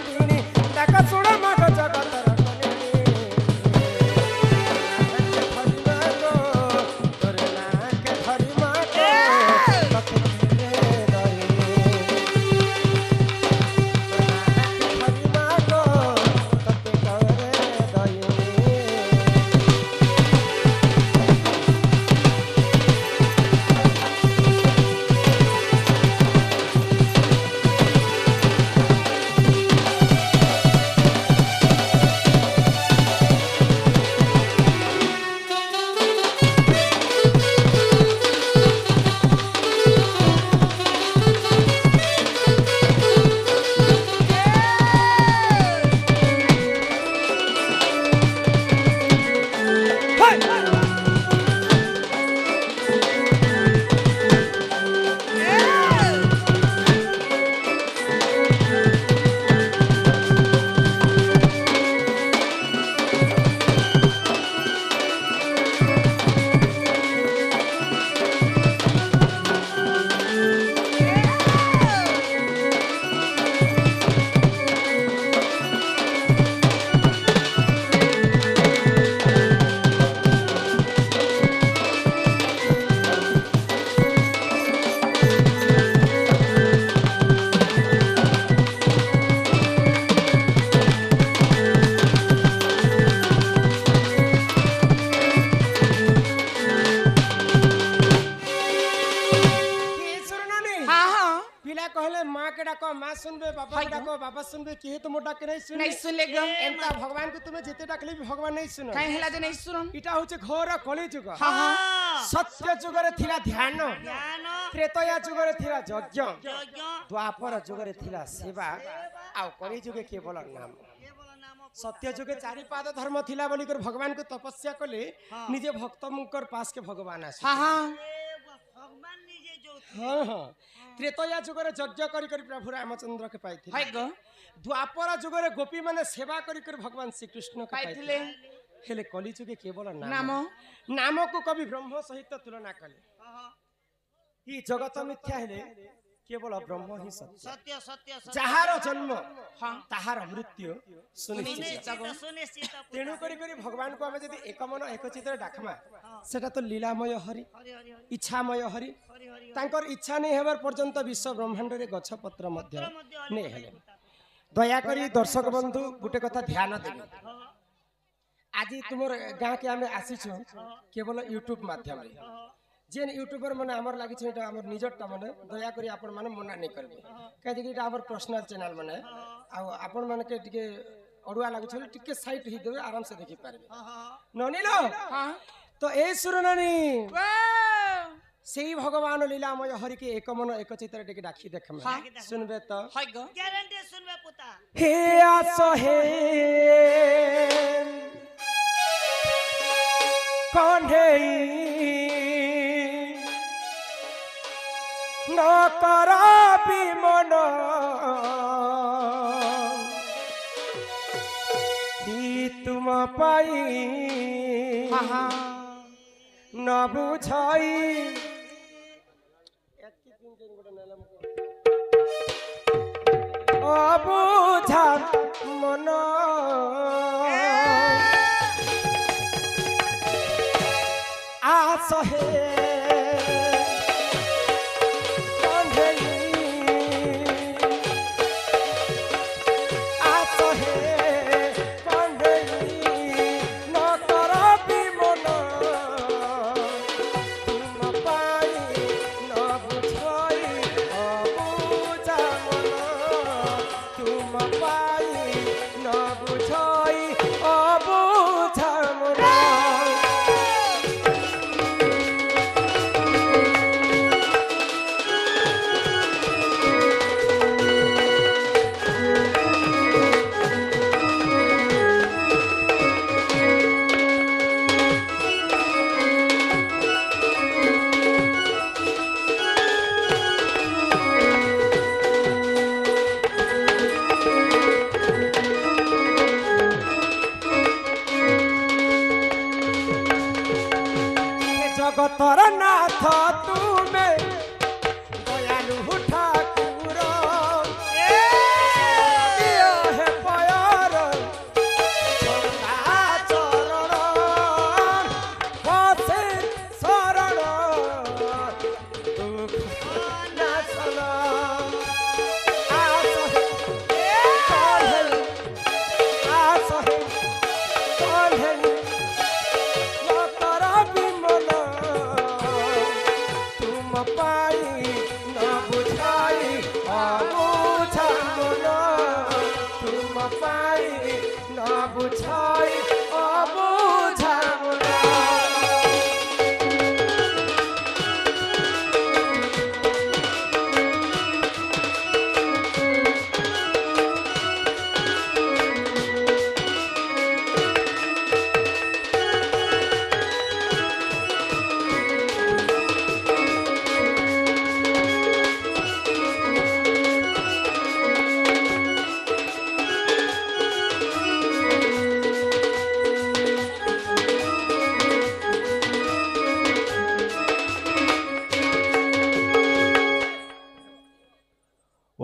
ଜଗତିଣୀ ଡାକ ଶୁଣ ମାଗ ଜଗତର माँ सुनबे बाबा डाको बाबा सुनबे किए तुम डाके नहीं सुनले ग एंता भगवान को तुम्हें जेते डाकले भी भगवान नहीं सुनो काहे हला जे नहीं सुनन इटा होचे घोर कली जुग हां हां सत्य जुग रे थिला ध्यान त्रेतया जुग रे थिला यज्ञ द्वापर जुग रे थिला सेवा आ कली जुगे केवल नाम सत्य जुगे चारि पाद धर्म थिला बोली कर भगवान को तपस्या कले निजे भक्त मुकर पास के भगवान आसे हां हां भगवान निजे जो हां हां त्रेतया जुग रे यज्ञ करी करी प्रभु रामचंद्र के पाइथिले हाय ग द्वापर जुग रे गोपी माने सेवा करी करी भगवान श्री कृष्ण के पाइथिले हेले कली जुगे केवल नाम नाम को कवि ब्रह्म सहित तुलना कले ई जगत मिथ्या हेले केवल ब्रह्म ही सत्य सत्य सत्य जहार जन्म ताहार मृत्यु सुनिश्चित सुनिश्चित तेणु करी करी भगवान को हमें यदि एक मन एक चित्त डाकमा सेटा तो लीलामय हरि इच्छामय हरि तांकर इच्छा नहीं हेबार पर्यंत विश्व ब्रह्मांड रे गछ पत्र मध्य नहीं हेले दया करी दर्शक बंधु गुटे कथा ध्यान देबे आज तुमर गां के हमें आसीछु केवल यूट्यूब माध्यम रे जेन यूट्यूबर माने हमर लागि छै एटा हमर निजरटा माने दया करी आपण माने मना नहीं करबे काहे कि एटा हमर पर्सनल चैनल माने आ आपण माने के टिके अडुआ लागि छै टिके साइट ही देबे आराम से देखि पारबे ननिलो हां तो ए सुरनानी सेही भगवान लीलामय हरि के एक मन एक चित्र टिके डाकी देखमे सुनबे तो हाय ग गारंटी सुनबे पुता हे आसो हे कन्हई न कराबी मन ही तुम पाई न बुझाई अबुझा मन आस हे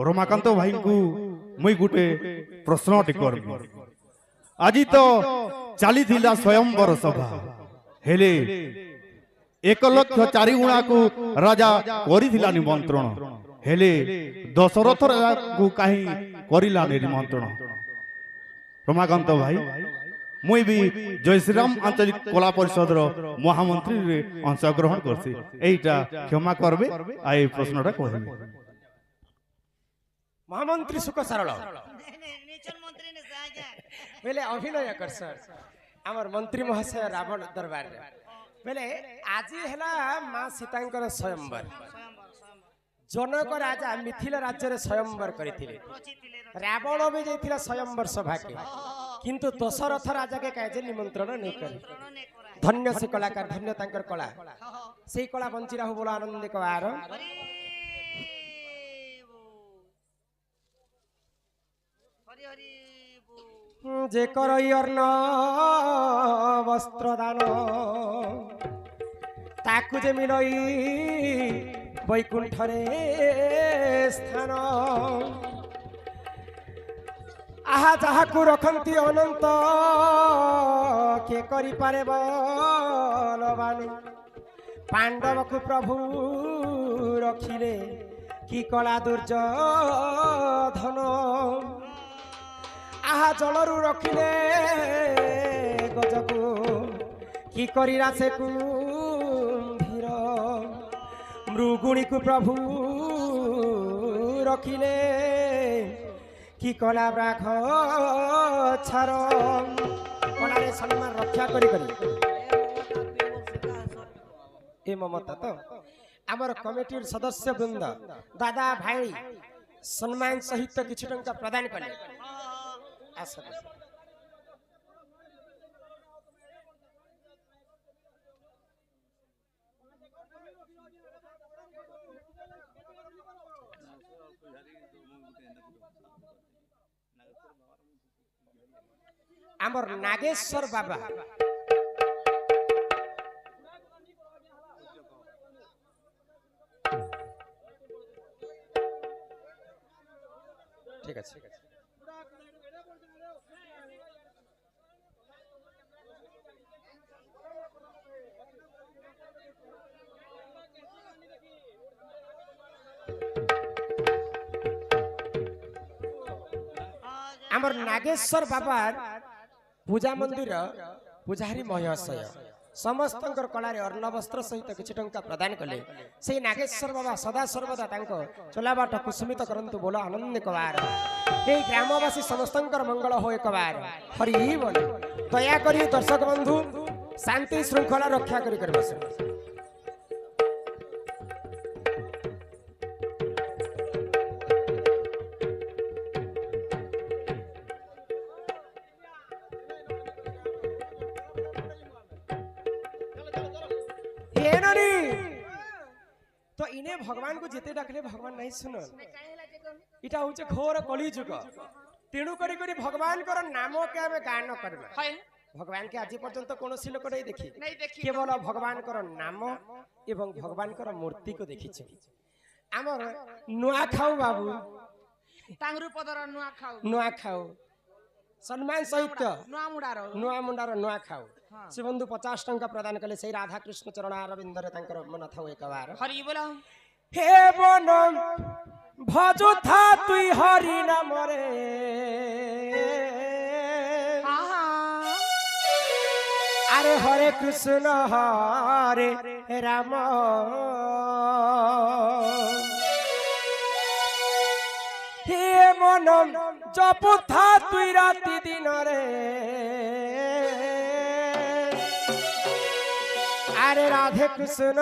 रमाकांत भाई को मुई गुटे प्रश्न टी करबी आज तो चली थिला स्वयंवर सभा हेले 1,04,000 को राजा करिथिला निमंत्रण हेले दशरथ राजा को काहे करिला निमंत्रण रमाकांत भाई मुई भी जय श्रीराम आंचलिक कला परिषद महामंत्री रे अंशग्रहण करसी एटा क्षमा करबे आए प्रश्नटा कहबे महामंत्री सुख सरल निचन मंत्री ने साजा बेले अभिनय कर सर आमर मंत्री महाशय रावण दरबार रे बेले आज हैला मां सीतांकर स्वयंवर जनक राजा मिथिला राज्य रे स्वयंवर करिथिले रावण भी जाइथिला स्वयंवर सभा के किंतु दशरथ राजा के काजे निमंत्रण नहीं करी धन्य से कलाकार धन्य तांकर कला से कला बंची रहू बोला आनंद कवार हरि हरि जे करई अर्ण वस्त्र दान ताकु जे मिलई वैकुंठ रे स्थान आहा जहा को रखंती अनंत के करि पारे बलवान पांडव को प्रभु रखिले की कला दुर्योधन आहा जलरू रखिले गजको की करिरा से कुंभीर मृगुणी को प्रभु रखिले की कला ब्राख छार कलारे सम्मान रक्षा करी ए ममता तो आमर कमिटी सदस्य वृंद दादा भाई सम्मान सहित किछि टंका प्रदान कले आमर नागेश्वर बाबा ठीक है आमर नागेश्वर बाबा पूजा मंदिर पूजारी महाशय समस्त कलार अर्ण वस्त्र सहित किछि टंका प्रदान कले से नागेश्वर बाबा सदा सर्वदा तांको चलाबाट कुसुमित करंतु बोलो आनंद कवार हे ग्रामवासी समस्त मंगल हो कवार हरि बोल दया करी दर्शक बंधु शांति श्रृंखला रक्षा करी कर बस तो इने भगवान को जिते डाकले भगवान नहीं सुन इटा होचे घोर कली जुग तेणु करी करी भगवान कर नाम के हमें गान करबा भगवान के आज पर्यंत कौन लोक नहीं देखी केवल भगवान कर नाम एवं भगवान कर मूर्ति को देखी आमर नुआ खाऊ बाबू तांगरु पदर नुआ खाऊ सम्मान सहित नुआ मुंडार नुआ खाऊ से बंधु 50 टंका प्रदान कले से राधा कृष्ण चरण अरविंद रे तांकर मन थाउ एक बार हरि बोला हे बनम भजु था तुई हरि नाम रे अरे हरे कृष्ण हरे राम हे मनम जपु था तुई राति दिन रे अरे राधे कृष्ण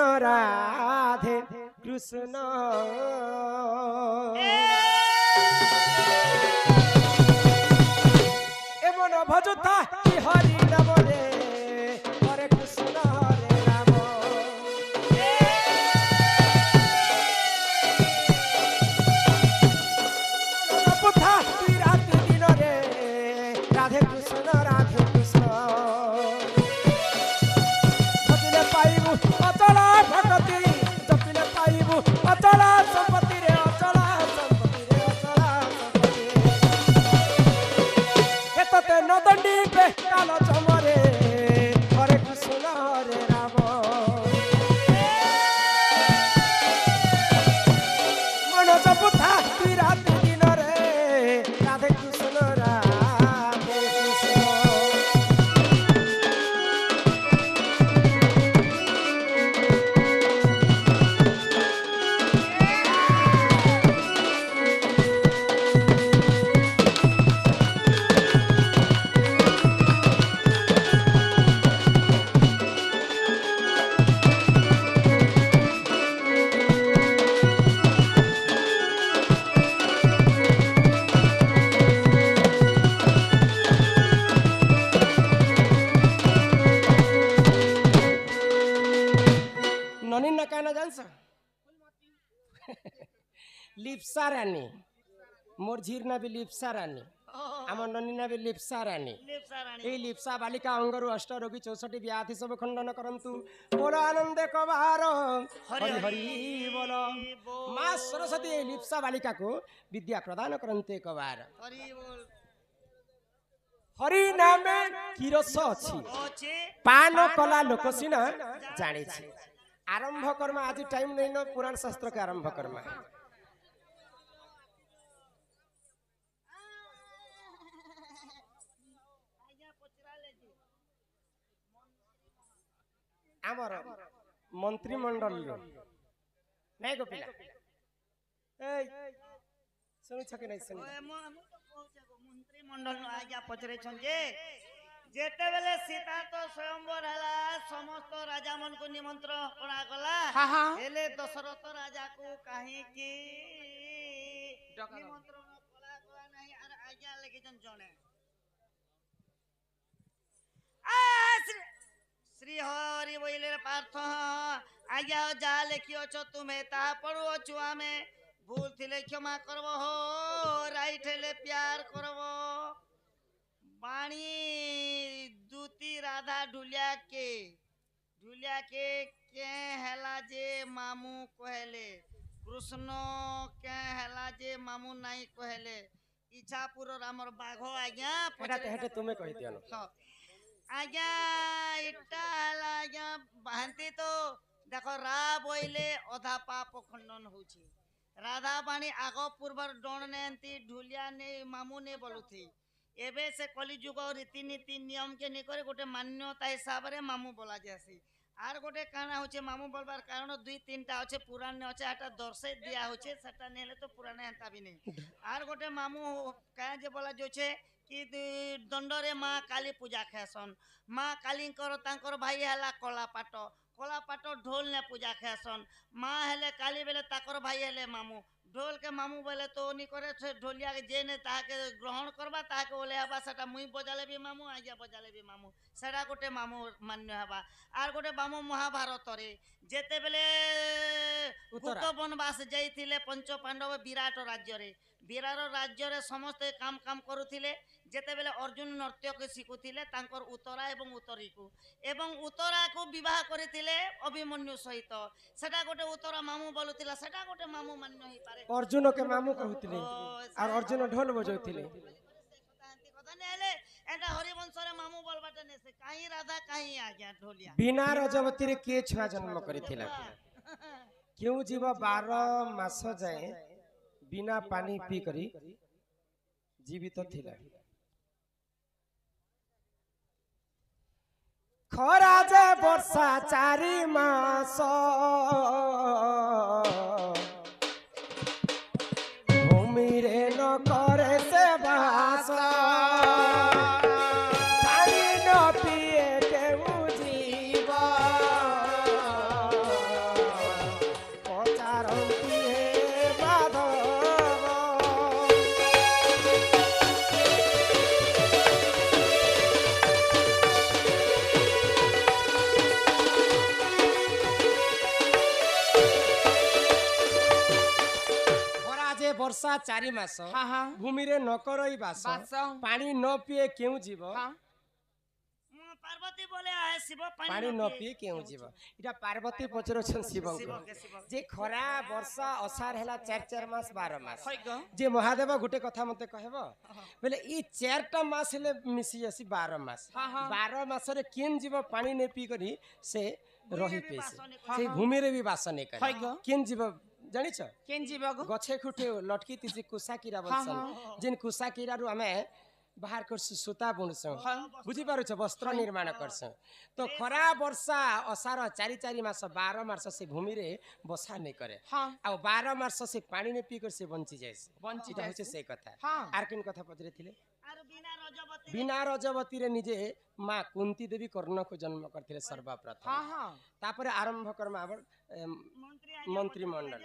एमन भजुता हरि नाम रे हरे कृष्ण हरे राम जपुथा तुई राति दिन रे राधे कृष्ण अचला भगति जपिले पाइबु अचला संपत्ति रे কালো চমরে হরে কৃষ্ণ হরে রাম মন জপুথা তুই রাতি দিনরে রাধে কৃষ্ণ রাধে কৃষ্ণ ননীন না কেন জানছ লিপসা রানী মোর ঝির না বি লিপসা রানী আমার ননী না বি লিপসা রানী লিপসা রানী এই লিপসা বালিকা অঙ্গরু অষ্ট রোগী 64 ব্যাধি সব খণ্ডন করন্তু বল আনন্দে কবার হরি হরি বল মা সরস্বতী এই লিপসা বালিকাକୁ বিদ্যা প্রদান করন্তে কবার হরি বল হরি নামে কি রস ଅଛି ଅଛି পান কলা লোক সিনা জানিছি আরম্ভ কর্মা আজ টাইম নেই ন পুরাণ শাস্ত্র কে আরম্ভ কর্মা ଆଜ୍ଞା ପଚରାଲେ ଯେ আমার মন্ত্রিমণ্ডল নাই গো পিলা এই শুনুছ কি নাই শুনি ମୁଁ ତ କହୁଛେ ଗୋ ମନ୍ତ୍ରୀମଣ୍ଡଳ ଆଜ୍ଞା ପଚରେଇଛନ୍ ଯେ ଯେତେବେଳେ ସୀତା ତ ସ୍ୱୟଂବର ହେଲା ସମସ୍ତ ରାଜା ମାନଙ୍କୁ ନିମନ୍ତ୍ରଣ କରାଗଲା ହେଲେ ଦଶରଥ ରାଜାକୁ କାହିଁକି ନିମନ୍ତ୍ରଣ କରାଗଲା ନାହିଁ ଆର ଆଜ୍ଞା ଲେଖିଛନ୍ ଜଣେ ଶ୍ରୀ ହରି ବୋଇଲେ ପାର୍ଥ ଆଜ୍ଞା ଯାହା ଲେଖିଅଛ ତୁମେ ତାହା ପଢୁଅଛୁ ଆମେ ভুল থিলে ক্ষমা করব হো রাইট হেলে প্যার করব বাণী দুতি রাধা ঢুলিয়া কে হেলা যে মামু কহেলে কৃষ্ণ কে হেলা যে মামু নাই কহেলে ইচ্ছাপুর আমার বাঘ আজ্ঞা হেটা হেটা তুমি কই দিও না আজ্ঞা এটা হেলা আজ্ঞা বাহান্তি তো দেখো রা বইলে অধা পাপ খণ্ডন হଉଛି রাধা পানি আগ পূর্বর ডণ নেন্তি ঢুলিয়া নে মামু নে বলুথি এবে সে কলিযুগ রীতিনীতি নিয়ম কে নি করে গোটে মান্যতা হিসাবে মামু বলা যাসি আর গোটে কানা হচ্ছে মামু বলবার কারণ দুই তিনটা আছে পুরাণে আছে এটা দর্শাই দিয়া হচ্ছে সেটা নেলে তো পুরাণে হেন্তা বি নেই আর গোটে মামু কাঁ যে বলা যাচ্ছে কি দণ্ডরে মা কালী পূজা খেসন মা কালীঙ্কর তাঙ্কর ভাই হেলা কলাপাট ঢোল নে পূজা খেসন মা হেলে কালী বেলে তাকর ভাই হেলে মামু ঢোল কে মামু বেলে তো নি করে সে ঢোলিয়া কে যে নে তাহাকে গ্রহণ করবা তাহাকে ওলে হবা সেটা মুই বজালে বি মামু আজ্ঞা বজালে বি মামু সেটা গোটে মামু মান্য হবা আর গোটে মামু মহাভারতরে যেতে বেলে ভূত বনবাস যাইଥିଲେ পঞ্চ পাণ্ডব বিরাট রাজ্যরে সমস্তে কাম করুଥିଲେ যেতেবেলে অর্জুন নৃত্যকে শিখুଥିଲେ তাঙ্কর উত্তরা এবং উত্তরীকু এবং উত্তরাকু বিবাহ করিଥିଲେ অভিমন্যু সহিত সেটা গোটে উত্তরা মামু বলুଥିଲା সেটা গোটে মামু মান্য হই পারে অর্জুনকে মামু কহুଥିଲେ আর অর্জুন ঢোল বজাউଥିଲେ কথা নেলে এটা হরিবংশরে মামু বলবাটা নেছে কাহি রাধা কাহি আজ্ঞা ঢোলিয়া বিনা রজবতীরে কিଏ ଛୁଆ জন্ম କରିଥିଲା কেউ জীব 12 মাস যায় বিনা পানি পি করি জীবিত ଥିଲା খরা যে বর্ষা 4 মাস ভূমিরে ন করে সে বাস পানি ন পিয়ে কেউ জীব পচারন্তি হে মাধব ବର୍ଷା 4 ମାସ ଭୂମିରେ ନ କରଇ ବାସ ପାଣି ନ ପିଏ କେଉଁ ଯିବ पार्वती बोले आहे शिव पानी पानी न पी केउ जीव इटा पार्वती पचरछन शिव को जे खरा वर्षा असार हैला 4 मास 12 मास जे महादेव गुटे कथा मते कहबो बोले ई 4टा मास ले मिसी आसी 12 मास 12 मास रे केन जीव पानी ने पी करी से रही पेसे से भूमि रे भी वास ने करे केन जीव जानिछ केन जीव गछे खुटे लटकी तिसी कुसा कीरा बसन जिन कुसा कीरा रु हमें बाहर करसु सूता बुणसु बुझी पारुछ वस्त्र निर्माण करसु तो खरा वर्षा असार 4 मास 12 मास से भूमि रे बसा नहीं करे आ 12 मास से पानी ने पी कर से बंची जाय बंची जाय से कथा आर किन कथा पजरे थिले आर बिना रजवती रे निजे मां कुंती देवी कर्ण को जन्म करथिले सर्वप्रथम तापर आरंभ कर्म आबर मंत्री मंडल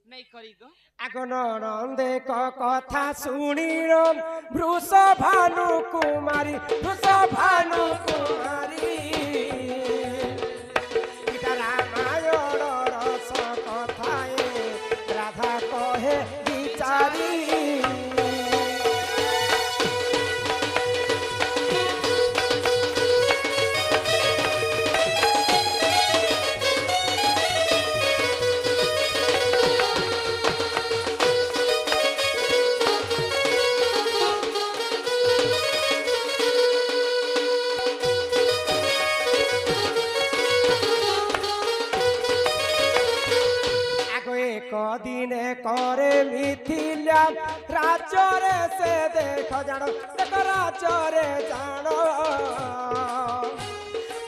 नहीं करी गो आगन नंदे कथा सुनिर वृष भानु कुमारी इटा रामायण रस कथाए राधा कहे विचारी दिने करे मिथिला राज्य से देख जानो देख राज्य जानो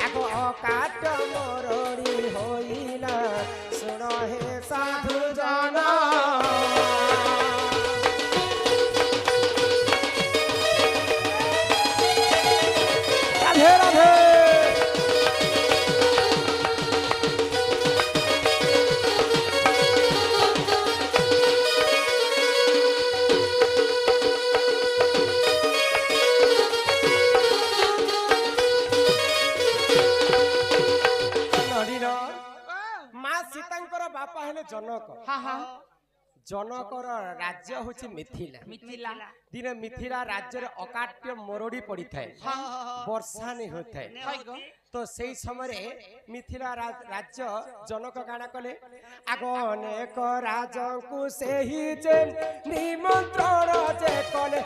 आगो अकाट मरड़ी होइला सुन हे साधु जन राधे राधे बापा हेले जनक जनकर राज्य होची मिथिला दिन मिथिला राज्य रे अकाट्य मरड़ी पड़ी थाए वर्षा नहीं होता तो सही समय मिथिला राज्य जनक गाना कले आग अनेक राजा को से ही जे निमंत्रण जे कले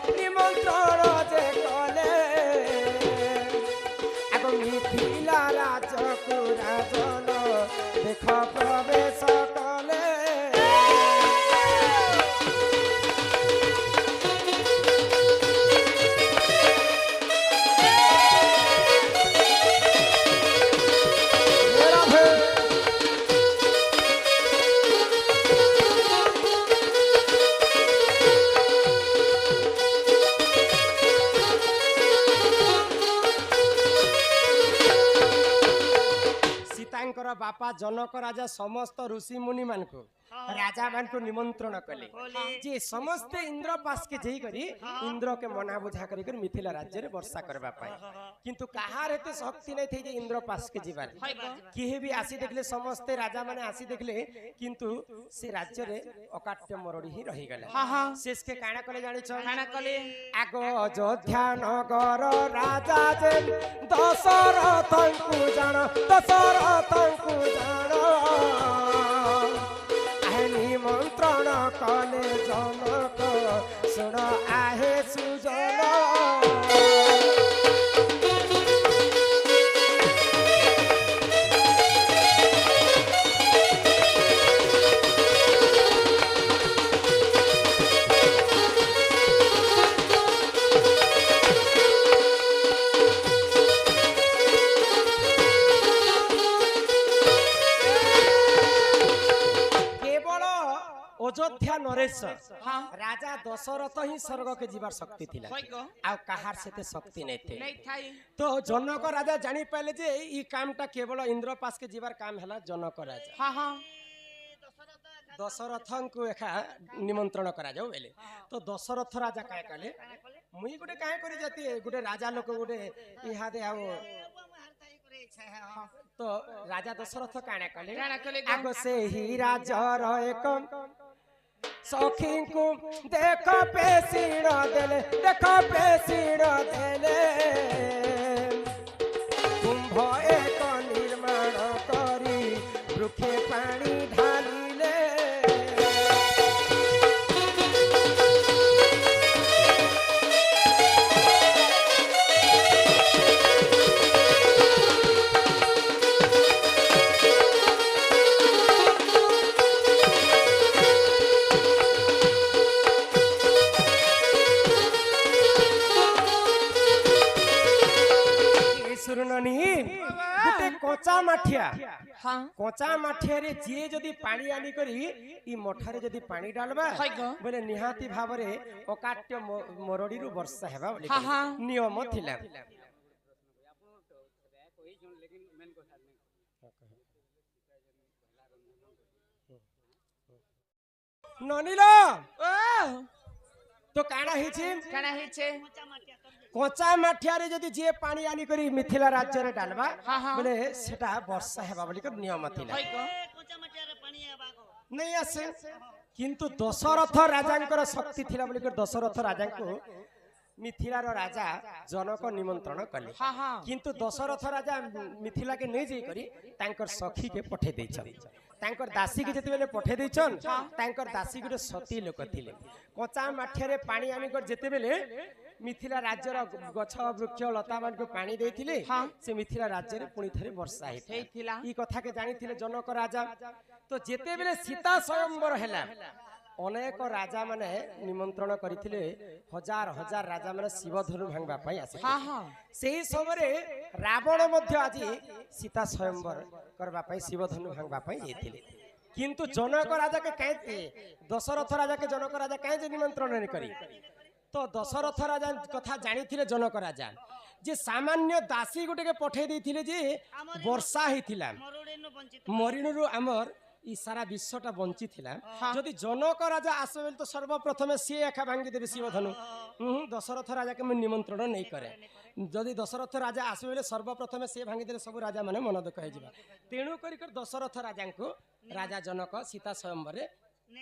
आग मिथिला राज्य को राजन देख प्रवेश कले बापा जनक राजा समस्त ऋषि मुनि मान को राजा मान को निमंत्रण कले जे समस्त इंद्र पास के जई करी इंद्र के मना बुझा करी कर मिथिला राज्य रे वर्षा करबा पाए किंतु कहार हेते शक्ति नै थई जे इंद्र पास के जीवार केहे भी आसी देखले समस्त राजा माने आसी देखले किंतु से राज्य रे अकाट्य मरड़ी ही रही गला शेष के काना कले जानि छ काना कले आगो अयोध्या नगर राजा जे दशरथन को जान निमंत्रण कले जनक सुन आहे सुजन अयोध्या नरेश राजा दशरथ ही स्वर्ग के जीवार शक्ति थिला आ कहार सेते शक्ति नै थे तो जनक राजा जानि पाले जे ई कामटा केवल इंद्र पास के जीवार काम हला जनक राजा दशरथ को एखा निमंत्रण करा जाऊ बेले तो दशरथ राजा काय कले मुई गुटे काय करी जाती गुटे राजा लोक गुटे इहा दे आओ तो राजा दशरथ काना कले आगो से ही राजा एक सखी को देख पेशीण देले देख पेशीण देले कुंभ एक निर्माण करी वृक्षे पानी ढालिले गोटे कचा माठिया हाँ कचा माठिया रे जी जदि पानी आनी करी ई मठारे जदि पानी डालबा बोले निहाती भावरे अकाट्य मरड़ी रु वर्षा हेबा बोली हाँ, हाँ। नियम थिला ननिलो ओ तो काना हिछि काना हेछे कचा माठिया रे जदि जे पानी आनी करी मिथिला राज्य रे डालबा हाँ, हाँ। बोले सेटा वर्षा हेबा बोली कर नियम थिला कोचा मटियारे पानी आबाको नहीं आसे किंतु दशरथ राजांकर शक्ति थिला बोली कर दशरथ राजा को मिथिलार राजा जनक निमंत्रण कले हाँ हाँ किंतु दशरथ राजा मिथिला के नहीं जाई करी तांकर सखी के पठे दैछन तांकर दासी के जते बेले पठे दैछन तांकर दासी गुटे सती लोक थिले कचा माठिया रे पानी आनी कर जते बेले मिथिला राज्य रा गछ वृक्ष लता मान को पानी देथिले हाँ। से मिथिला राज्य रे पुणी थरे वर्षा हेइथिला। ई कथा के जानी थिले जनक राजा तो जेते बेले सीता स्वयंवर हैला अनेक राजा माने निमंत्रण करथिले हजार हजार राजा माने शिव धनु भांगबा पई आसे हाँ हाँ सेही समय रावण मध्य आज सीता स्वयंवर करबा पई शिव धनु भांगबा पई जेथिले किंतु जनक राजा के कहे दशरथ राजा के जनक राजा कहे जे निमंत्रण नहीं करी तो दशरथ राजा कथा जानी थिले जनक राजा जे सामान्य दासी गुटे के पठे देथिले जे वर्षा हिथिला मरुडेनु वंचित मरिणु अमर ई सारा विश्वटा बंची थिला जदि जनक राजा आसबेल तो सर्वप्रथमे सी एका भांगी देबे शिवधनु दशरथ राजा के मैं निमंत्रण नहीं करे जदि दशरथ राजा आसबेले सर्वप्रथमे सी भांगी देले सब राजा माने मन दुख होइजिबा तेणु करी कर दशरथ राजा को राजा जनक सीता स्वयंवरे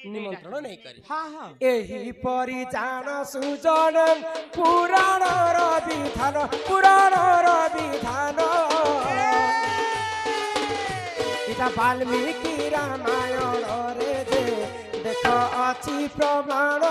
निमंत्रण नहीं करी हाँ हाँ एही परि जान सुजन पुराण र विधान इता वाल्मीकि रामायण रे जे देख अछि प्रमाण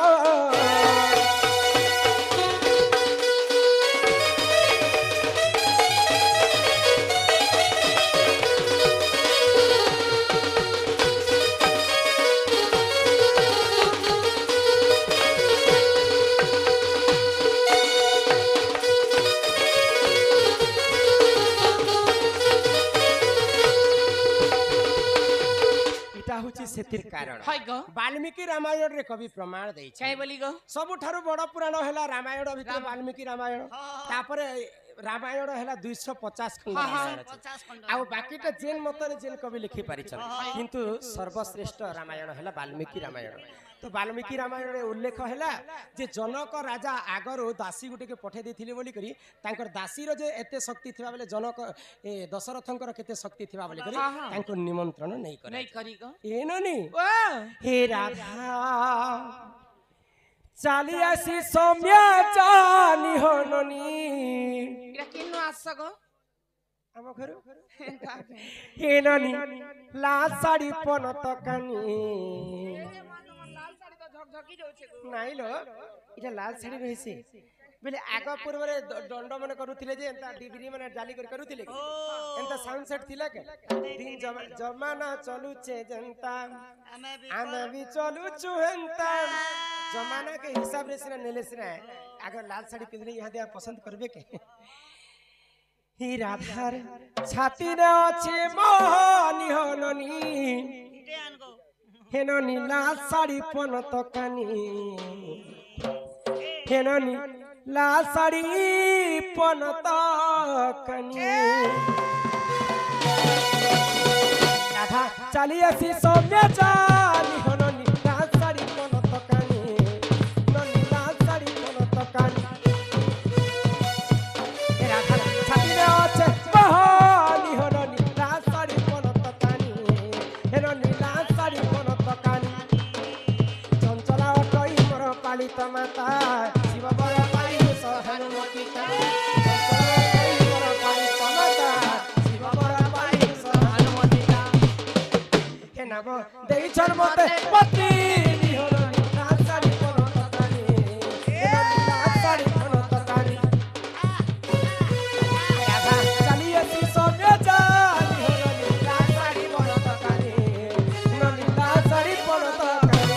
सेतिर कारण हाय गो वाल्मीकि रामायण रे कवि प्रमाण देइ छै काई बोली गो सबुठारु बड़ पुराण हैला रामायण भितर वाल्मीकि रामायण तापरे रामायण हैला 250 खंड रामायण छै 50 खंड आ बाकीटा जेन मतरे जेन कवि लिखि पारि छन किंतु सर्वश्रेष्ठ रामायण हैला वाल्मीकि रामायण तो वाल्मीकि रामायण रे उल्लेख हैला जे जनक राजा आगरो दासी गुटे के पठे देथिले बोली करी तांकर दासी रो जे एते शक्ति थिबा बेले जनक ए दशरथंकर केते शक्ति थिबा बोली करी तांको निमंत्रण नहीं करे नहीं करी गो ए ननी ओ हे राधा चाली आसी सौम्या जानी हो ननी इरा किन्नो आस गो आम घर हे ननी लाल साड़ी पनत कानी लाल साड़ी तो झकझकी जाउछे गो नाइ लो इटा लाल साड़ी रहिसे बेले आग पूर्व रे दंड मन करूथिले जे एंता डिग्री मन जाली कर करूथिले एंता साउंड सेट थिला के दिन जमाना चलुचे जनता आमे भी चलुचु हेंता जमाना के हिसाब रे सिना नेले सिना अगर लाल साड़ी पिंधले यहां दे पसंद करबे के ही राधार छाती रे अछि मोहनी होननी इटे आनको हेनो नीला साड़ी पनत कानी हेनो नीला साड़ी पनत कानी राधा चली आसी सौम्य जानी हेनो नीला साड़ी पनत कानी हेनो नीला साड़ी पनत कानी राधा छाती रे अछि बहानी हेनो नीला साड़ी पनत कानी हेनो नीला साड़ी पनत कानी ମାତା ଶିବ ବର ପାଇ ହନୁମତି ତା ବର ପାଇ ମାତା ଶିବ ବର ପାଇ ହନୁମତି ତା হে নাম ଦେଇଛନ ମତେ ପତି ନିହର ନାସାଡ଼ି ପନ ତକାନି ନାସାଡ଼ି ପନ ତକାନି ରାଧା ଚାଲି আসি সবে যা নিহর নাসাଡ଼ି পন তকানি নাসাଡ଼ି পন তকানি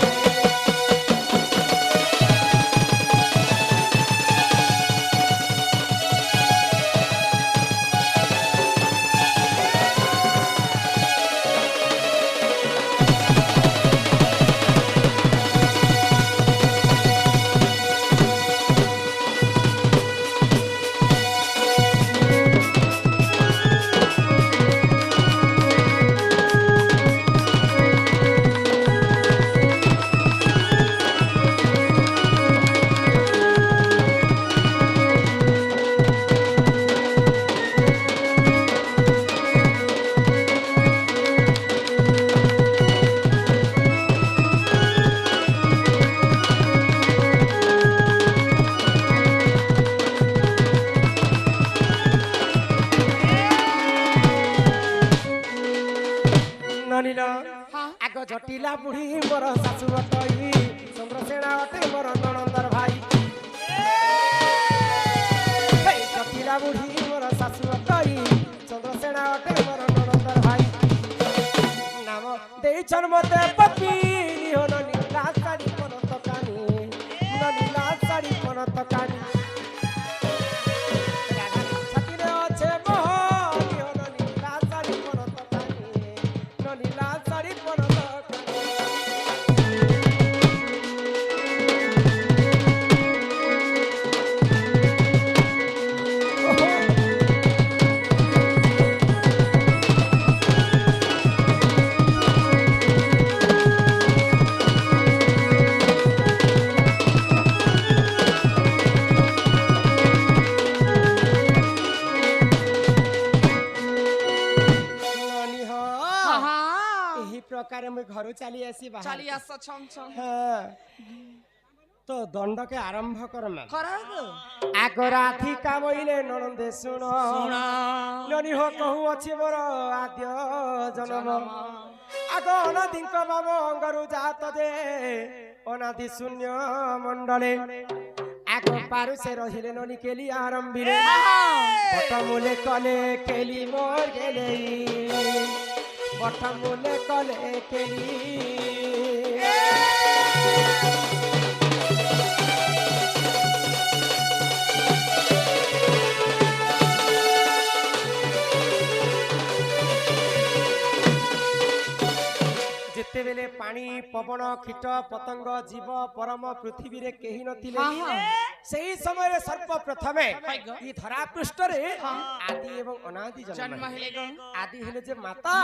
ননিল আগ জটিলা বুড়ি মোর শাশু অটই চন্দ্রসেনা অটে মোর ননন্দর ভাই জটিলা বুড়ি মোর শাশু অটই চন্দ্রসেনা অটে মোর ননন্দর ভাই নাম ଦେଇଛন মতে পপি নিহ নীলা শাড়ি পন তকানি নীলা শাড়ি পন তকানি ছাতিরে আছে মোহ নিহ নীলা শাড়ি পন তকানি নীলা শাড়ি পন তকানি ননি হ ଏହି ପ୍ରକାର ମୁଁ ଘରୁ ଚାଲି ଆସି ବାହାର ଚାଲି ଆସ ଛମ ଛମ হ্যাঁ তো দণ্ডকে আরম্ভ করমা ଖରାକୁ আগ রাধিকা বইলে ননন্দে শুণ ননি হ কহু অছি মোর আদ্য জনম আগ অনাদিঙ্ক বাম অঙ্গরু জাত যে অনাদি শূন্য মণ্ডলে আগ পারুষে রহিলে ননি কেলি আরম্ভিলে বটমূলে কলে কেলি মোর গেলে বটমূলে কলে কেলি যেতেবেলে পানি পবন কীট পতঙ্গ জীব পরম পৃথিবীরে কেহি নথিলে সেই সময়ে সর্বপ্রথমে এই ধরা পৃষ্ঠরে আদি এবং অনাদি জন্ম ହେଲେ ଗো আদি হলে যে মাতা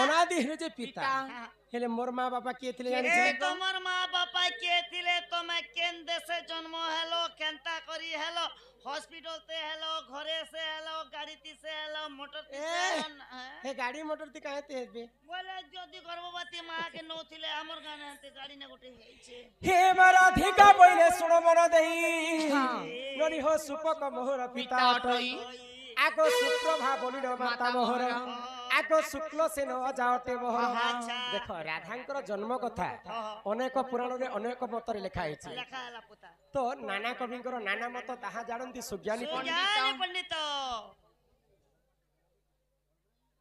অনাদি হলে যে পিতা হেলে মোর মা বাবা কে থিলে জানিছ তোমার মা বাপা কে ଥିଲେ তুমি কেন দেশে জন্ম হেলো কেনতা করি হেলো হসপিটাল তে হেলো ঘরে সে হেলো গাড়িতে সে হেলো মোটর তে হেলো হে গাড়ি মোটর তি কাহেতে হেবে বলে যদি গর্ভবতী মা কে নছিলে আমার গানে হাতে গাড়ি না গোটে হেইছে হে রাধিকা বইলে শুণ মন দেই ননি হো সুপক মোহর পিতা অটই আগ সুপ্রভা বলিল মাতা মোহর আগ শুক্ল সেন অজাওটে মোহর দেখ রাধাঙ্কর জন্ম কথা অনেক পুরাণরে অনেক মতরে লেখা হয়েছে লেখা হেলা পুতা তো নানা কবিঙ্কর নানা মত তাহা জানନ୍ତି সুজ্ঞানী জ্ঞানী পণ্ডিত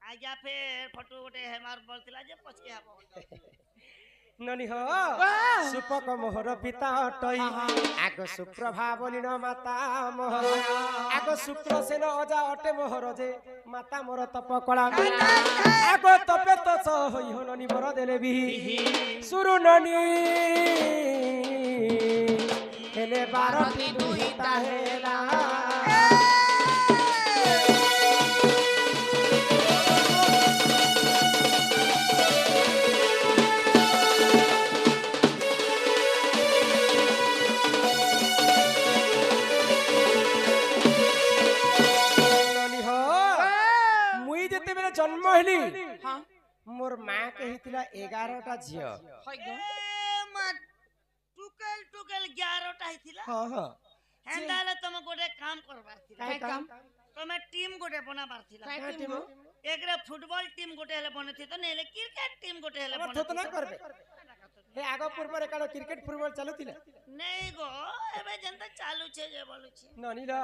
আজ্ঞা ফের ফটো গোটে হেমার বলতিলা যে পচকে হব ননি হ সুপক মোহর পিতা অটই আগ সুপ্রভা বলিল মাতা মোহর আগ শুক্র সেন অজা অটে মোহর যে মাতা মোর তপ কলা আগ তপে তস হই হননি বর দেলে বিহি সুরু ননি হেলে বারতি দুহিতা হেলা জন্ম হলি মোর মা কে হইতিলা 11টা ঝিও মা टुकेल टुकेल 11टा हिथिला हाँ हाँ हेंदा ले तुम गोटे काम करबार थिला काय काम तुम टीम गोटे बनाबार थिला काय टीम एकरे फुटबॉल टीम गोटे हेले बनथि त नेले क्रिकेट टीम गोटे हेले हमर बनथि थोतना करबे हे आगो पूर्व रे कालो क्रिकेट फुटबॉल चालुतिला नहीं गो एबे जनता चालू छे जे बोलु छे ननी रा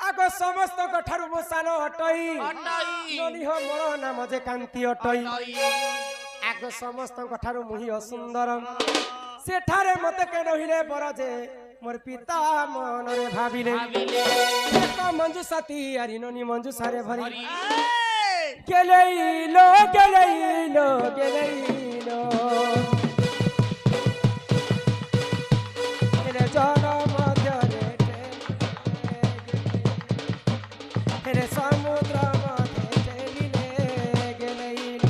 आगो समस्त कठारु मो सानो हटई ननी हो मोर नाम जे कांति हटई आगो समस्त कठारु मुहि असुंदर सेठारे मते के रहिले बर जे मोर पिता मन रे भाबिले एक मंजू साथी आरी ननी मंजू सारे भरी गेलेइलो गेलेइलो गेलेइलो गेले जन मध्य रे समुद्र मध्य चलिले गेलेइलो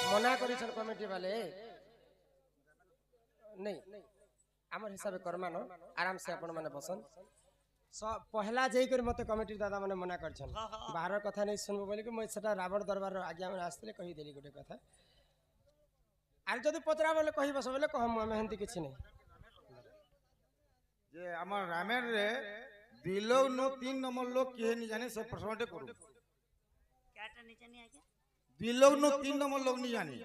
मना करिछन कमिटी वाले नहीं हमर हिसाब करमा न आराम से अपन माने बसन पहला जेई कर मते कमिटी दादा माने मना करछन बाहर कथा नहीं सुनबो बोले कि मैं सेटा रावण दरबार रो आज्ञा माने आस्ते कहि देली गोटे कथा आर जदी पतरा बोले कहि बस बोले कहम हम हंती किछि नहीं जे हमर रामेर रे दिलो नो 3 नंबर लोग के नहीं जाने से प्रश्नटे करू क्याटा नीचे नहीं आके दिलो नो 3 नंबर लोग नहीं जाने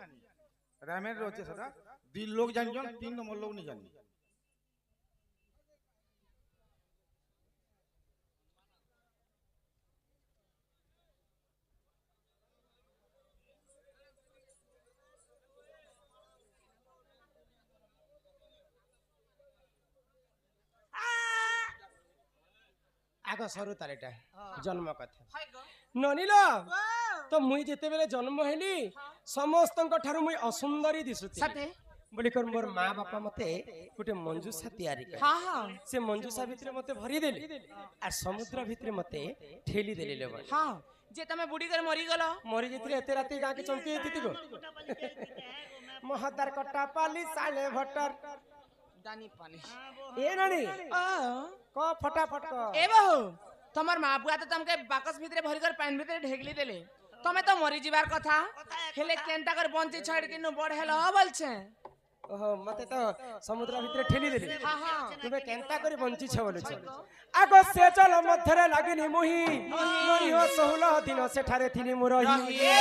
रामेर रे होचे सदा दिल लोग जान जन 3 नंबर लोग नहीं जाने आगो सरू तारेटा जन्म कथा ननिलो तो मुई जेते बेले जन्म हेली समस्त ठारू मुई असुंदरी दिसुती सते बोली कर मोर माँ बापा मते गोटे मंजूषा तैयारी कर हाँ हाँ से मंजूषा भितरे मते भरी देली आ समुद्र भितरे मते ठेली देली ले बड़ हाँ जे तमे बुढ़ी कर मरी गलो मरी जेतरे एते राती गा के चमकी जेती गो महदार कट्टा पाली साले भट्टर दानी पानी ए ननी आ क फटाफट क ए बहु तमर माँ बुआ तो तमके बाकस भितरे भरी कर पानी भितरे ढेगली देले तमे तो मरी जीवार कथा हेले केनटा कर बंची छाड़ के नो बढ़ हेलो बोलछे ओहो मते तो समुद्र भितरे ठेली देली हाँ हाँ तुबे केनता करी बंची छ बोलछ आगो से चल मध्यरे लागिनी मुही नरी हो 16 दिन सेठारे थिनी मुरही ए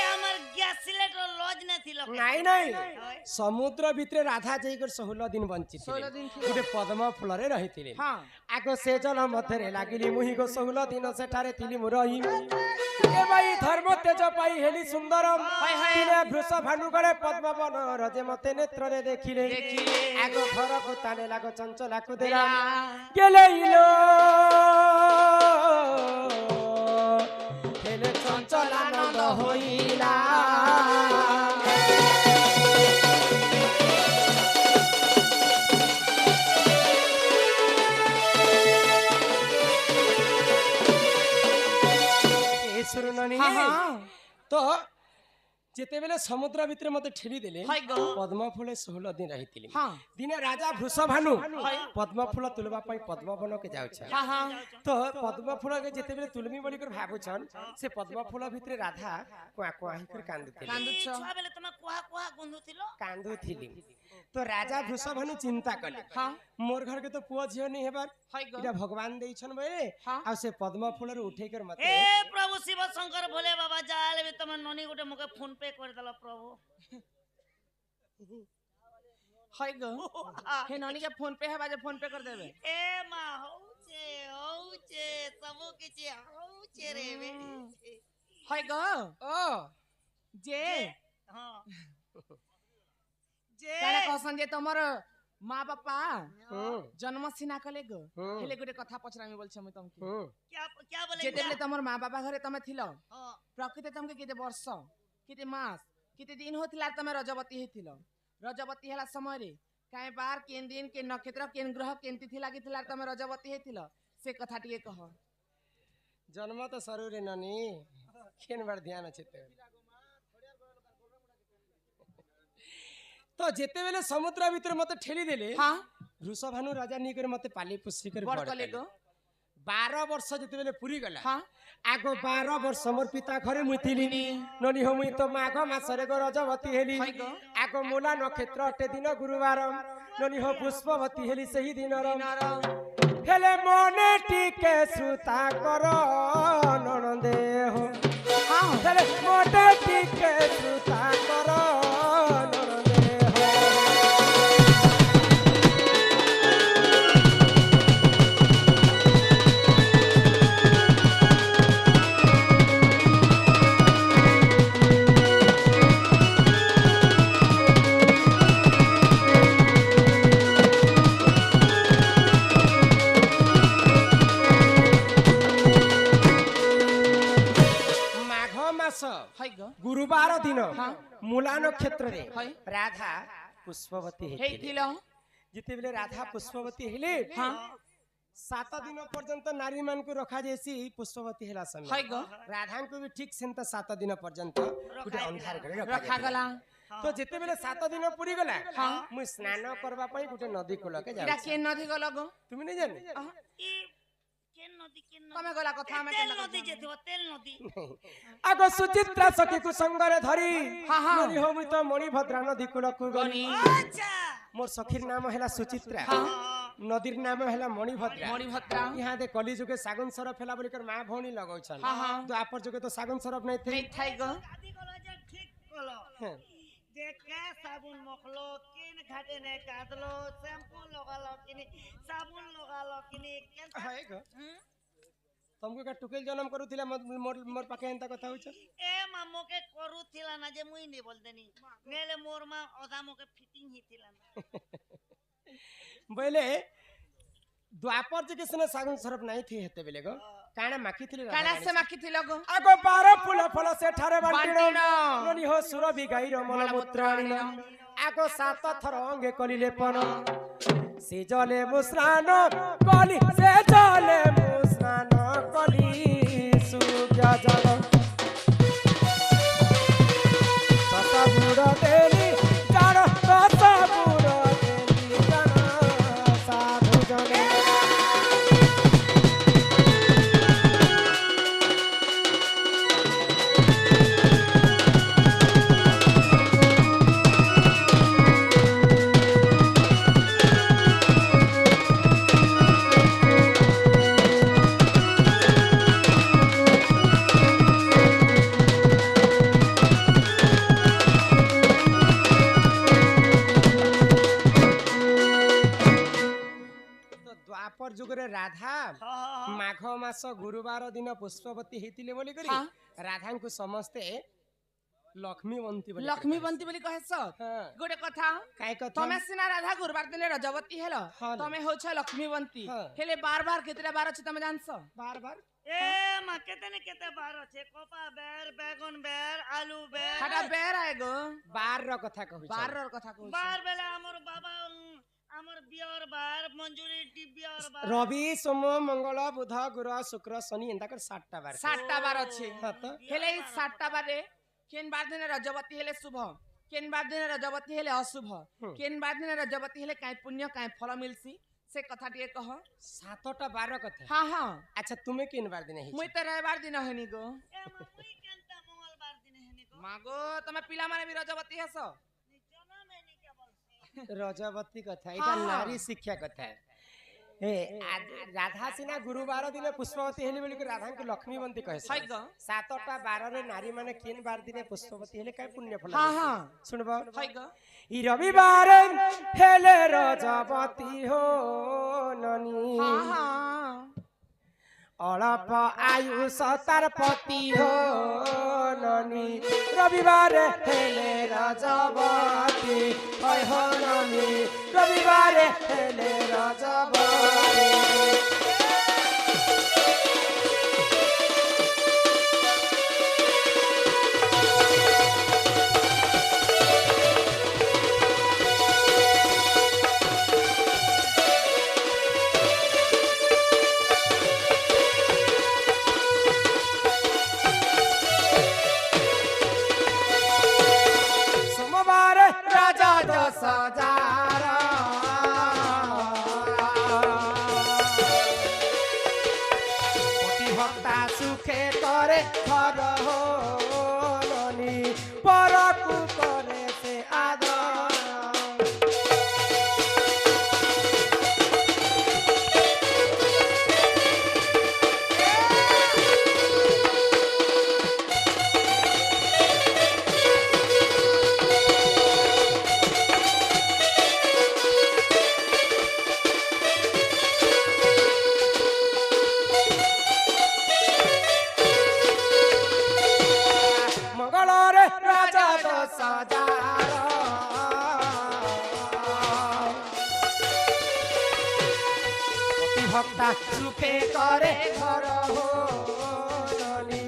हमर गैस सिलेंडर लॉज न थिलो नहीं नहीं समुद्र भितरे राधा जई कर 16 दिन बंची 16 दिन थिले गोटे पद्म फुलरे रहिथिले हाँ आगो से चल मध्यरे लागिनी मुही गो 16 दिन सेठारे थिनी मुरही ए भाई धर्म तेज पाई हेली सुंदरम तिने वृष भानु गरे पद्म वन रजे मते नेत्र रे देखिले आगो घर को ताने लागो चंचला को देला गेले इलो हेले चंचलानंद होइला ए सुरननी हाँ हाँ तो जेते बेले समुद्र भितर मते ठेली देले हाय गो पद्म फूले 16 दिन रहितिली हाँ दिने राजा वृषभानु पद्म फूल तुलबा पई पद्म वन के जाउछ हाँ हाँ तो पद्म फूल के जेते बेले तुलमी बोली कर भाबुछन से पद्म फूल भितर राधा कुआ कुआ ही कर कांदुतिले कांदुछ छुआ बेले तुम कुहा कुहा गुंदु थिलो कांदुथिली तो राजा वृषभानु चिंता कले हाँ मोर घर के तो पुआ झियो नहीं हेबार हाय गो इटा भगवान देइछन बे हाँ आ से पद्म फूल रे उठे कर मते ए प्रभु शिव शंकर भोले बाबा जाले बे तुम ननी गोटे मके फोन पे कर दला प्रभु हाय गो हे ननी के फोन पे है बाजे फोन पे कर देबे ए मां होचे सबो किछि होचे रे बे हाय गो ओ जे हां जे काला कहसन जे तमर माँ बापा हम्म जन्म सिना कले गो हम्म। हेले गुटे कथा पचरामी बोलछ म तमके क्या क्या बोले जे देले तमर माँ बापा घरे तमे थिलो हां प्रकृति तमके केते वर्ष केते मास केते दिन होतिला तमे रजवती हेतिलो रजवती हला समय रे काहे बार केन दिन के नक्षत्र केन ग्रह केन तिथि लागितिला तमे रजवती हेतिलो से कथा टिके कह जन्म तो सरू रे नानी केन बार ध्यान अच्छे तो जेते बेले समुद्र भीतर मते ठेली देले हाँ ऋषभानु राजा नी करे मते पाली पुसी कर बड़ बड़ कले गो 12 वर्ष जेते बेले पूरी गला हाँ आगो 12 वर्ष मोर पिता घरे मुई थिली ननी हो मुई तो माघ मासरे गो रजवती हेली हाय गो। आगो मूला नक्षत्र अटे दिन गुरुवार ननी हो पुष्पवती हेली सही दिन हेले मने टिके सुता करो ननदे हो हाँ हेले मने टिके सुता करो ननदे हो माघ मास हाय गो गुरुवार दिन हाँ। मूला नक्षत्र रे हाय। राधा पुष्पवती हे हेतिले थिलो जिते बेले राधा पुष्पवती हेले हाँ 7 दिन पर्यंत नारी मान को रखा जैसी पुष्पवती हेला समय हाय गो राधा को भी ठीक सेंत 7 दिन पर्यंत गुटे अंधार करे रखा गला तो जिते बेले 7 दिन पूरी गला हाँ। मु स्नान करबा पई गुटे नदी कूल के इरा जाऊ के नदी गलो गो तुम नहीं जाने ई केन नदी तमे गला कथा में तेल नदी जेथिबो तेल नदी आगो सुचित्रा सखी को संगरे धरी हाँ, हाँ। ननी हो मुई तो मणिभद्रा नदी कूल को गनी अच्छा मोर सखीर नाम हैला सुचित्रा हाँ नदीर नाम हैला मणिभद्रा मणिभद्रा यहाँ दे कली जुगे सागुन सरफ हेला बोलिकर माँ भौणी लगौछन हाँ, हाँ। तो आपर जुगे तो सागुन सरफ नहीं थे नहीं थाई गो शादी करो जे ठीक कलो हाँ। जे के साबुन मखलो किन घाटे ने कादलो शैम्पू लगालो किनी साबुन लगालो किनी केन हाय गो तुमको का टुकेल जन्म करूथिला मोर मोर पाखे एंता कथा होछ ए मामो के करू थिला ना जे मुई ने बोल देनी नेले मोर मा ओदा मोके फिटिंग ही थिला ना बोले द्वापर जे किसने सागुन सरफ नहीं थी हेते बेले गो काना माखी थिले काला से माखी थिलो गो आगो 12 फूल फल से ठारे बांटिनो बांटिनो। ननी हो सुरभि गाईर मलमूत्राणिन आगो 7 थर अंगे कलिले पन से जले मुस्रान कली से जले मुस्रान कली सुग्या जल ससबुर देली जान ससबुर देली जान साधु जने तो द्वापर जुगरे राधा माघ मास गुरुवार दिन पुष्पवती हेतिले बोली करी हाँ। राधा को समस्ते लक्ष्मीवंती बोली लक्ष्मी बंती बोली कहे सो हाँ। गोटे कथा काय कथा तमे सिना राधा गुरुवार दिन रजवती हेलो हाँ। तमे होछ लक्ष्मी बंती हाँ। हेले बार बार केतरा बार अछि तमे जानसो बार बार ए मा केते ने केते बार छे कोपा बेर बैगन बेर आलू बेर खाटा बेर आए गो बार र कथा कहू बार रो कथा कहू बार बेला हमर बाबा हमर बियर बार मंजूरी टी बियर बार रवि सोम मंगल बुध गुरु शुक्र शनि एंता कर 7टा बार 7टा बार अछि हाँ तो हेले 7टा बारे केन बार दिन रजवती हेले शुभ केन बार दिन रजवती हेले अशुभ केन बार दिन रजवती हेले काय पुण्य काय फल मिलसी से कथा टिए कह 7टा बार कथा हां हां अच्छा तुम्हें किन बार दिन मुई त रविवार दिन हेनी गो ए मा मुई केनता मंगलबार दिन हेनी को मागो तमे पिला माने भी रजवती हेसो जना में नी के बोलसी रजवती कथा हाँ, इटा हाँ। नारी शिक्षा कथा ए राधा सिना गुरुवार दिन पुष्पवती हेली बोली कि राधा को लक्ष्मीवंती कहे हाय गो 7टा बार रे नारी माने किन बार दिन पुष्पवती हेले काय पुण्य फल हां हां सुनबो हाय गो ई रविवार हेले रजवती हो ननी हां हां अलप आयु सतार पति हो ननी रविवार हेले रजवती होय हो ननी रविवार हेले रजवती घर हो ननी परकु करे से आदर मंगलरे राजा दश हजार भक्ता सुखे करे घर हो ननी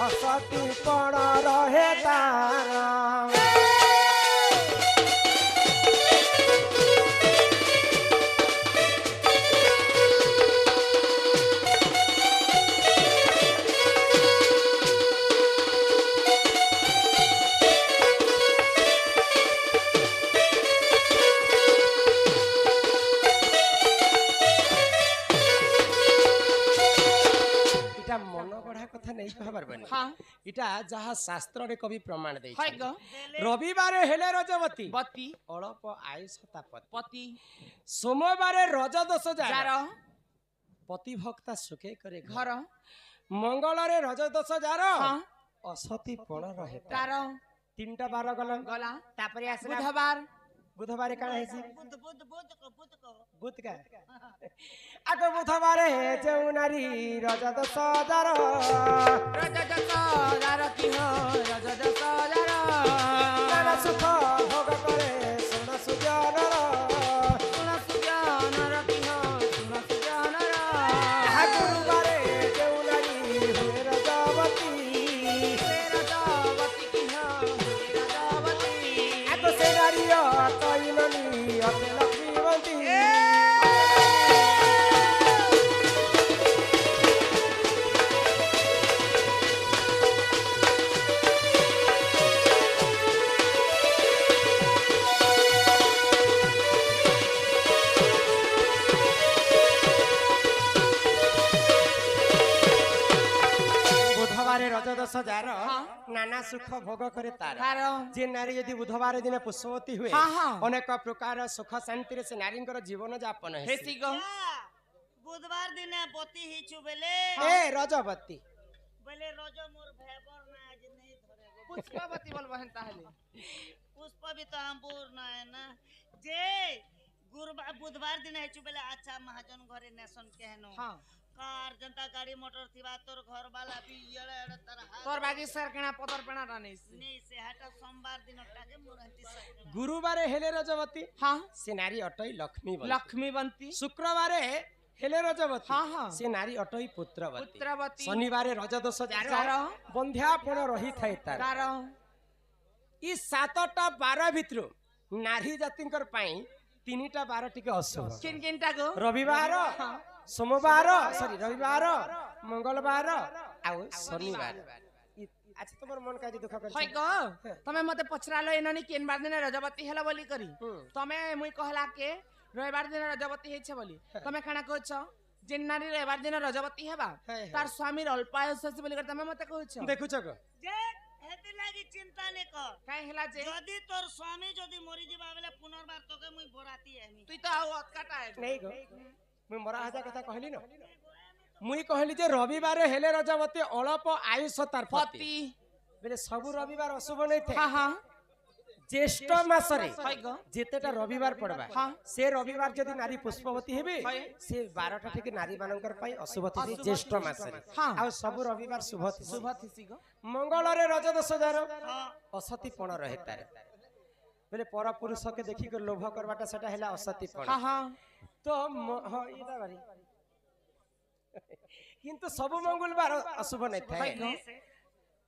असती पण रहे तारा इटा मन गढ़ा कथा नहीं कह पारबनी हाँ इटा जहा शास्त्र रे कवि प्रमाण दे है ग रविवार हेले रजवती बत्ती अळप आयुष तापत पति सोमवार रजदोष जार जार पति भक्ता सुखे करे घर घर मंगल रे रजदोष जार हाँ असती पण रहे तार तीनटा बार गला गला तापरे आसला बुधवार बुधवार काण हेसी बुध बुध बुध को बुध को बुध का आगो बुधवार हे जेउ नारी रजदोष जार रजदश जार की हो रजदश जार नाना सुख भोग करे सोना सुजनर सुन सुजानर की हो सुन सुजानर आहा गुरुवारे जेउ नारी हुए रजवती रजवती की हो रजवती आगो से नारी तैननी अते लक्ष्मीवती बुधवारे रजदोष जार हाँ। नाना सुख भोग करे तार तार जे नारी यदि बुधवार दिन पुष्पवती हुए हाँ, हाँ। अनेक प्रकार सुख शांति रे से नारींकर जीवन यापन हेसी हेसी ग बुधवार दिन पति हिचु बेले ए रजवती बेले रोज मोर भेबर ना आज नहीं धरे पुष्पवती बोल बहन ताहले पुष्प भी तो अंबूर ना है ना जे गुरुवार बुधवार दिन हिचु बेले अच्छा महाजन घरे नेसन कहनो हाँ कार जनता गाड़ी मोटर थिबा तोर घर वाला भी येड़े एड़े तरह तोर बागी सरकणा पतर पेणा रानी नहीं से हटा सोमवार दिन टाके मुरंती सर गुरुवारे हेले रजवती हाँ से नारी अटई लक्ष्मी लक्ष्मीवंती शुक्रवारे हेले रजवती हाँ, हाँ। से नारी अटई पुत्रवती पुत्रवती शनिवारे रजदोष जार जार बंध्यापन रही थाए तार तार ई सातटा बार भितरु नारी जातिंकर पाई तीनटा बार टिके अशुभ किन किनटा गो रविवार सोमवार सॉरी रविवार मंगलवार आउ शनिवार अच्छा तमर मन काजी दुख कर है ग तमे मते पछरालो एननी केन बार दिन रजवती हेला बोली करी तमे मुई कहला के रविवार दिन रजवती हेछ बोली तमे खाना कहछ जे नारी रविवार दिन रजवती हेबा है। तार स्वामी अल्पायुष से बोली कर तमे मते कहछ देखुछ ग जे हेती लागी चिंता ने कर काई हेला जे जदी तोर स्वामी जदी मरि जिबा बेले पुनर्बार तोके मुई बोराती एमी तुई तो आउ अटकाटा है नहीं गो मुई मरा हाजा कथा कहली न मुई कहली जे रविवार हेले रजवती अल्प आयुष तार पति पति बेले सब रविवार अशुभ नहीं थे हाँ हाँ ज्येष्ठ मासरे है ग जेतेटा रविवार पड़बा हाँ। से रविवार जदि नारी पुष्पवती हेबे है। से 12टा ठीक नारी मानकर पाई अशुभ तिथि अशुभ ज्येष्ठ तिथि। मासरे हाँ। आ सब रविवार शुभ तिथि शुभ थिसी ग मंगल रे रजदोष जार असती पण रहे तार बेले पर पुरुष के देखि के लोभ करबाटा सेटा हैला असती पण हाँ हाँ तो हां इदा बारी किंतु सब मंगलवार अशुभ नहीं थाए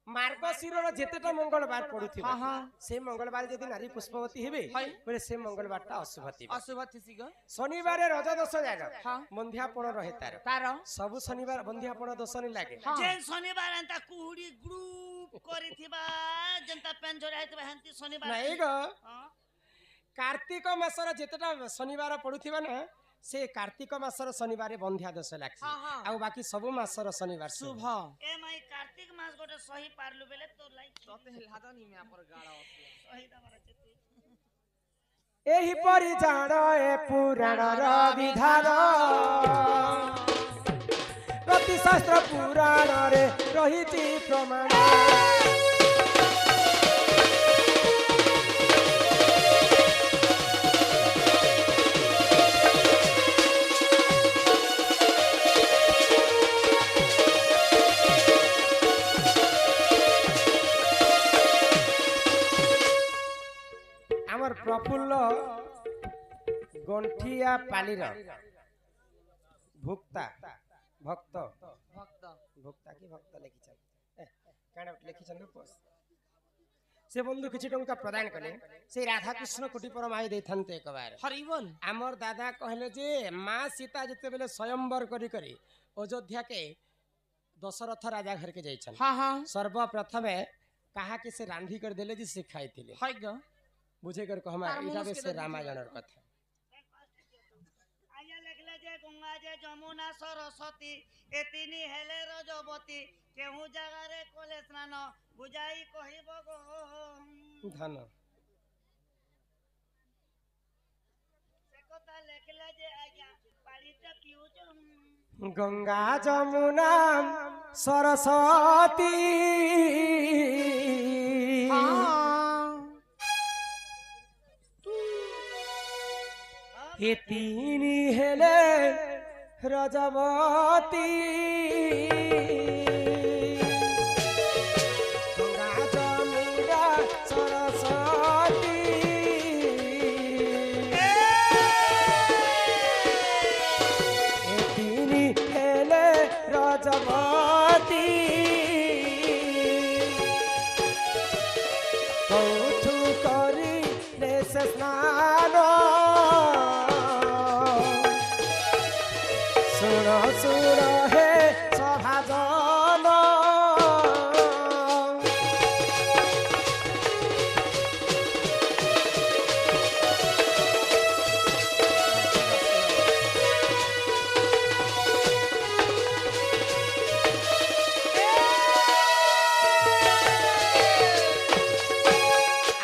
मार्गशीर जेतेटा मंगलवार पड़ुथिबा हाँ हाँ से मंगलवार जदि नारी पुष्पवती हेबे है। बोले से मंगलवारटा अशुभ थिबा अशुभ थिसी ग शनिवार रजदोष जार हाँ। बंध्यापण रहे तार तार सब शनिवार बंध्यापण दोष नहीं लागे हाँ। जेन शनिवार अंता कुहुडी ग्रुप करिथिबा जनता पेन जोरा हेतबा हंती शनिवार नहीं गो हां कार्तिक मासर जेतेटा शनिवार पड़ुथिबा ना से कार्तिक मासर शनिवार बंध्या दश लागी हाँ, हाँ। आ बाकी सब मासर शनिवार शुभ ए माई कार्तिक मास गोटे सही पारलु बेले तो लाइक तते लादनी में पर गाड़ा होती सही दबार चेती एही परि जाण ए पुराणर विधान प्रति शास्त्र पुराणरे रहिछि प्रमाण आमर प्रफुल्ल गंठिया पालीर भुक्ता भक्त भक्त भुक्ता की भक्त लिखिछन काना लिखिछन पोस से बंधु किछि टंका प्रदान कले से राधा कृष्ण कोटि परमाई देथान्ते एक बार हरि बोल आमर दादा कहले जे माँ सीता जते बेले स्वयंवर करी करी अयोध्या के दशरथ राजा घर के जाइछन हाँ हाँ सर्वप्रथमे कहा कि से रांधी कर देले जे से खाइतिले हाय ग बुझे कर कहमा तार इटा मुनुष बे के से दे रामायणर कथा आया लिखले जे गंगा जे जमुना सरस्वती ए तिनी हेले रजवती केहू जगह रे कोले स्नान बुझाई कहिब गो धन से कथा लिखले जे आया पाड़ीटा पिउछ गंगा जमुना सरस्वती ये तीनी हेले रजवती गंगा जमुना सरस्वती ये तीनी हेले रजवती कौठु करी ले से स्नान सुन सुन हे सभाजन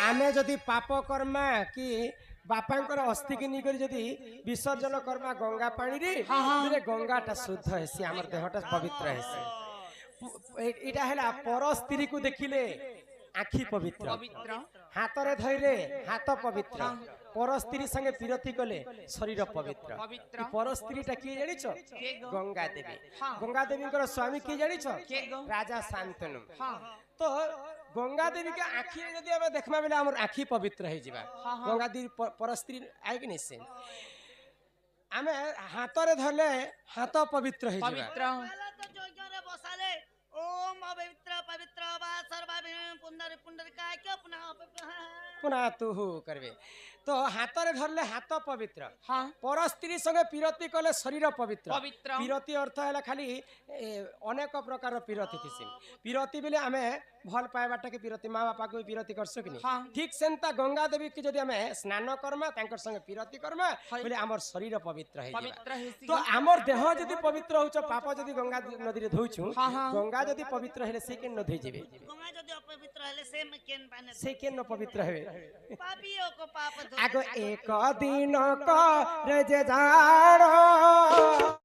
आमे जदि पाप कर्मा कि बापांकर अस्थि की निकरी जदि विसर्जन कर्मा गंगा पानी रे बेले गंगाटा शुद्ध हेसी हमर देहटा पवित्र हेसी इटा हैला पर स्त्री को देखिले आखि पवित्र पवित्र हाथ रे धइले हाथ पवित्र पर स्त्री संगे पिरती कले शरीर पवित्र पवित्र पर स्त्रीटा की जानिछो के गो? गंगा देवी हाँ। गंगा देवीकर स्वामी की जानिछो के गो? राजा शांतनु हाँ तो गंगा देवी के आखि यदि हम देखमा बेले हमर आखि पवित्र हे जिबा हाँ, हाँ। गंगा देवी पर स्त्री आइ कि निसे आमे हाथ रे धरले हाथ पवित्र हे जिबा पवित्र पहला तो जोग्य रे बसाले ओम पवित्र पवित्र वा सर्वाभि पुंडर पुंडरिका के पुनः पुनः तू करबे तो हाथ रे धरले हाथ पवित्र हाँ पर स्त्री संगे पिरती कले शरीर पवित्र पवित्र पिरती अर्थ है खाली अनेक प्रकार पिरती थिसी पिरती बेले आमे भल पाइबाटा के पिरती माँ बापा को पिरती करसो कि हाँ। ठीक सेंता गंगा देवी के जदि आमे स्नान करमा तांकर संगे पिरती करमा बोले हमर शरीर पवित्र है पवित्र हेसी तो हमर देह जदि पवित्र होछ पाप जदि गंगा नदी रे धोइछु हाँ, हाँ। गंगा जदि पवित्र हेले से के न धोइ जेबे गंगा जदि अपवित्र हले से में केन पाने से के न पवित्र हेबे पापियों को पाप धो आगो एक दिन क रे जे जाड़ो